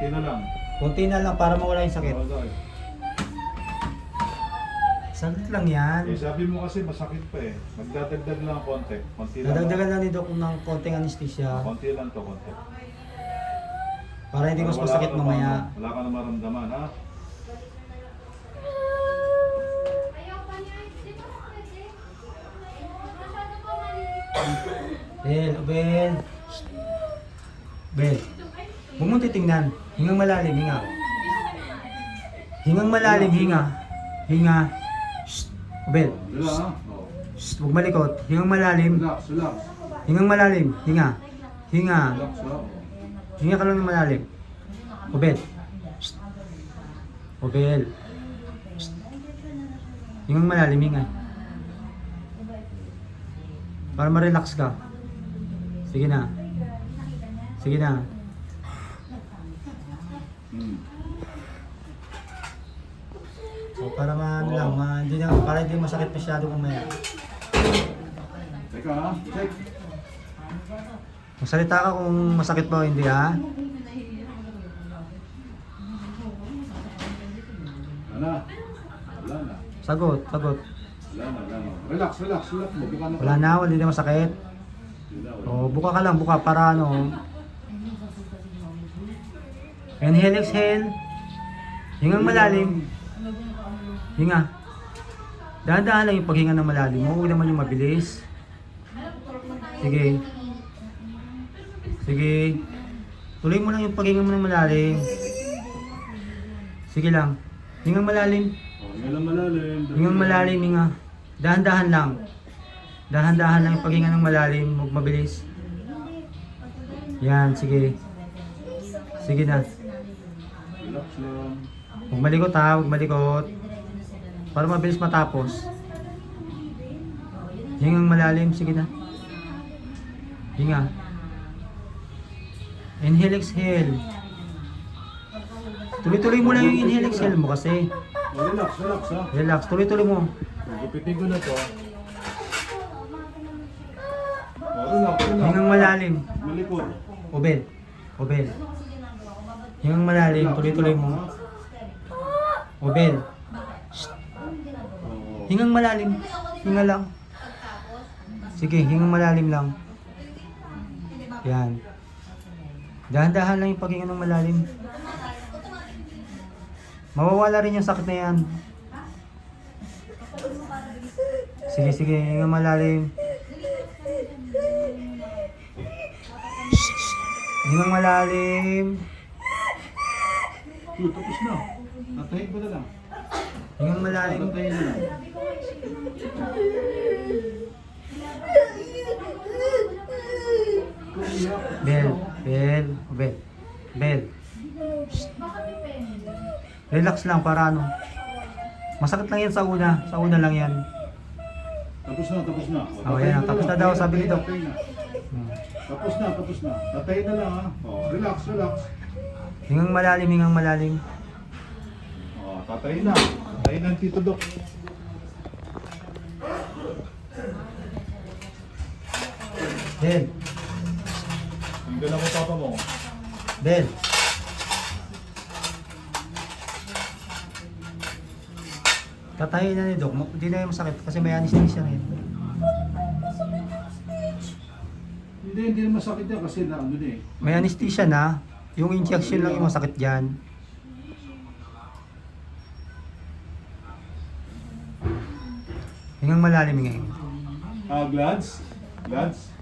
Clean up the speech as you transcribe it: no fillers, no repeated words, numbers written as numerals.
Kaya na lang. Kunti na lang para mawala yung sakit. Okay. Saglit lang yan. Eh, sabi mo kasi masakit pa eh. Magdadagdag lang konti. Konti lang. Nadagdagan lang ni Doc ng konting anesthesia Konti lang to, konti. para hindi mas Wala masakit ka na mamaya. Wala ka na maramdaman, ha? Bel, Bel. Bel. Huwag mong titingnan. Hingang malalim, hinga. Hingang malalim, hinga. Hinga. Shh. Bel. Wala, ha? Oh. Shh. Huwag malikot. Hingang malalim. Relax, relax. Hingang malalim. Hinga. Hinga. Relax, ha? Hinga ka lang ng malalim. Obel. Shh. Obel. Shh. Hingang malalim, hinga. Para ma-relax ka. Sige na. Sige na. So, para lang, para hindi masakit masyado mamaya. Teka, ha? Check. Magsalita ka kung masakit ba o hindi, ha? Wala. Wala na. Sagot, sagot. Wala na, wala na. Relax, relax, relax. Buka na. Wala na, hindi na masakit. O, buka ka lang, buka para ano. Inhale, exhale. Hingang malalim. Hinga. Dahan-dahan lang yung paghinga ng malalim. Huwag naman yung mabilis. Sige. Sige. Tuloy mo lang yung paghinga mo ng malalim. Sige lang. Hingang malalim. Oh, hinga lang malalim. Hingang malalim, hinga. Dahan-dahan lang. Dahan-dahan lang yung paghinga ng malalim. Huwag mabilis. Yan, sige. Sige na. Relax lang. Huwag malikot ha, huwag malikot. Para mabilis matapos. Hingang malalim, sige na. Hinga. Inhale, exhale. Tuloy-tuloy mo lang yung inhale, exhale mo kasi. Oh, relax, relax, ha? Relax, tuloy-tuloy mo. Gupitin ko na to. Oh, relax, relax. Hingang malalim. Malikot. Obel. Obel. Hingang malalim, tuloy-tuloy mo. Obel. Oh. Hingang malalim. Hinga lang. Sige, hingang malalim lang. Yan. Dahan-dahan lang yung paghinga ng malalim. Mawawala rin yung sakit na yan. Sige, sige, hingang malalim. Hingang malalim. Tapos na. Tatayin ko na lang. Hingang malalim. Tatayin na lang. Bel, Bel, Bel, Bel. Relax lang para ano. Masakit lang yan sa una. Sa una lang yan. Tapos na, tapos na. Oh, yan. Tapos na daw, sabi ni Doc. Tatay na. Hmm. Tapos na, tapos na. Tatayin na lang, ha? Oh, relax, relax. Hingang malalim, hingang malalim. Oh, tatayin na. Tatayin na, Tito Doc. Bel, Hindi lang mo papa mo. Bel. Tatayin na ni Doc. Hindi na yung masakit kasi may anesthesia na yun. Hindi na masakit yan kasi na ano eh. May anesthesia na. Yung injection lang yung masakit dyan. Hingang malalim, hingang. Ah, glads? Glads?